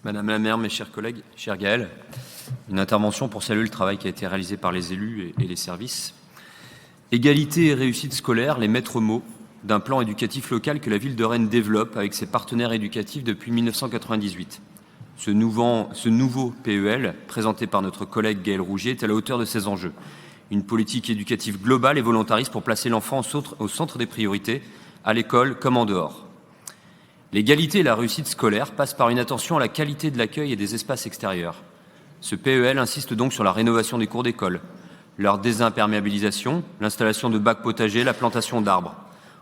Madame la maire, mes chers collègues, cher Gaël, une intervention pour saluer le travail qui a été réalisé par les élus et les services. Égalité et réussite scolaire, les maîtres mots d'un plan éducatif local que la ville de Rennes développe avec ses partenaires éducatifs depuis 1998. Ce nouveau PEL, présenté par notre collègue Gaël Rougier, est à la hauteur de ces enjeux. Une politique éducative globale et volontariste pour placer l'enfant au centre des priorités, à l'école comme en dehors. L'égalité et la réussite scolaire passent par une attention à la qualité de l'accueil et des espaces extérieurs. Ce PEL insiste donc sur la rénovation des cours d'école, leur désimperméabilisation, l'installation de bacs potagers, la plantation d'arbres.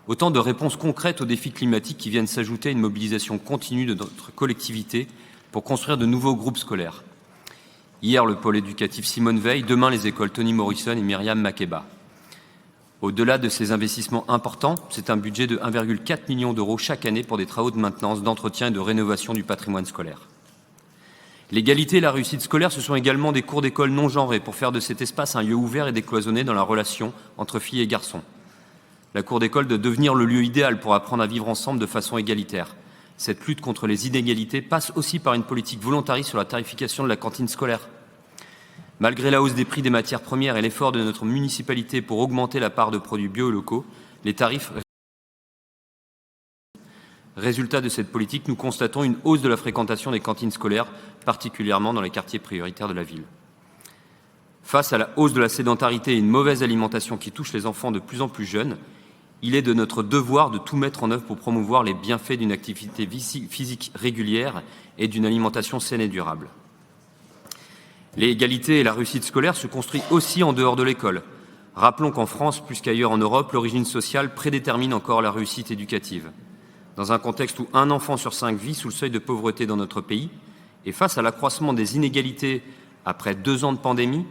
Autant de réponses concrètes aux défis climatiques qui viennent s'ajouter à une mobilisation continue de notre collectivité pour construire de nouveaux groupes scolaires. Hier, le pôle éducatif Simone Veil, demain les écoles Toni Morrison et Myriam Makeba. Au-delà de ces investissements importants, c'est un budget de 1,4 million d'euros chaque année pour des travaux de maintenance, d'entretien et de rénovation du patrimoine scolaire. L'égalité et la réussite scolaire, ce sont également des cours d'école non genrés pour faire de cet espace un lieu ouvert et décloisonné dans la relation entre filles et garçons. La cour d'école doit devenir le lieu idéal pour apprendre à vivre ensemble de façon égalitaire. Cette lutte contre les inégalités passe aussi par une politique volontariste sur la tarification de la cantine scolaire. Malgré la hausse des prix des matières premières et l'effort de notre municipalité pour augmenter la part de produits bio et locaux, les tarifs. Résultat de cette politique, nous constatons une hausse de la fréquentation des cantines scolaires, particulièrement dans les quartiers prioritaires de la ville. Face à la hausse de la sédentarité et une mauvaise alimentation qui touche les enfants de plus en plus jeunes, il est de notre devoir de tout mettre en œuvre pour promouvoir les bienfaits d'une activité physique régulière et d'une alimentation saine et durable. L'égalité et la réussite scolaire se construisent aussi en dehors de l'école. Rappelons qu'en France, plus qu'ailleurs en Europe, l'origine sociale prédétermine encore la réussite éducative. Dans un contexte où 1 enfant sur 5 vit sous le seuil de pauvreté dans notre pays, et face à l'accroissement des inégalités après 2 ans de pandémie,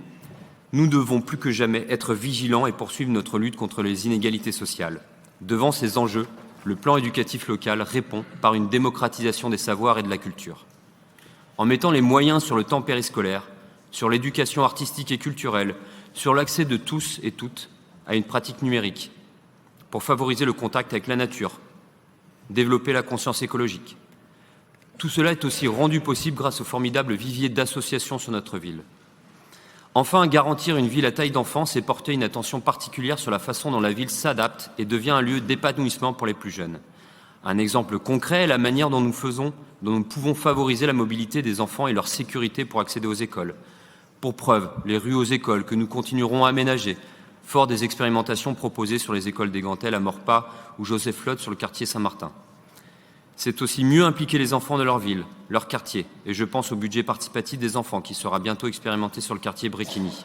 nous devons plus que jamais être vigilants et poursuivre notre lutte contre les inégalités sociales. Devant ces enjeux, le plan éducatif local répond par une démocratisation des savoirs et de la culture. En mettant les moyens sur le temps périscolaire, sur l'éducation artistique et culturelle, sur l'accès de tous et toutes à une pratique numérique, pour favoriser le contact avec la nature, développer la conscience écologique. Tout cela est aussi rendu possible grâce au formidable vivier d'associations sur notre ville. Enfin, garantir une ville à taille d'enfant, c'est porter une attention particulière sur la façon dont la ville s'adapte et devient un lieu d'épanouissement pour les plus jeunes. Un exemple concret est la manière dont nous pouvons favoriser la mobilité des enfants et leur sécurité pour accéder aux écoles. Pour preuve, les rues aux écoles que nous continuerons à aménager, fort des expérimentations proposées sur les écoles des Gantelles à Maurepas ou Joseph Flotte sur le quartier Saint-Martin. C'est aussi mieux impliquer les enfants de leur ville, leur quartier, et je pense au budget participatif des enfants qui sera bientôt expérimenté sur le quartier Bréquigny.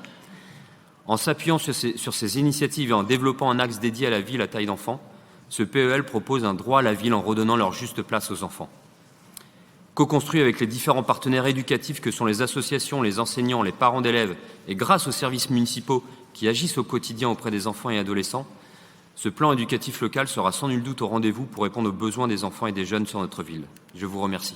En s'appuyant sur ces initiatives et en développant un axe dédié à la ville à taille d'enfant, ce PEL propose un droit à la ville en redonnant leur juste place aux enfants. Co-construit avec les différents partenaires éducatifs que sont les associations, les enseignants, les parents d'élèves et grâce aux services municipaux qui agissent au quotidien auprès des enfants et adolescents, ce plan éducatif local sera sans nul doute au rendez-vous pour répondre aux besoins des enfants et des jeunes sur notre ville. Je vous remercie.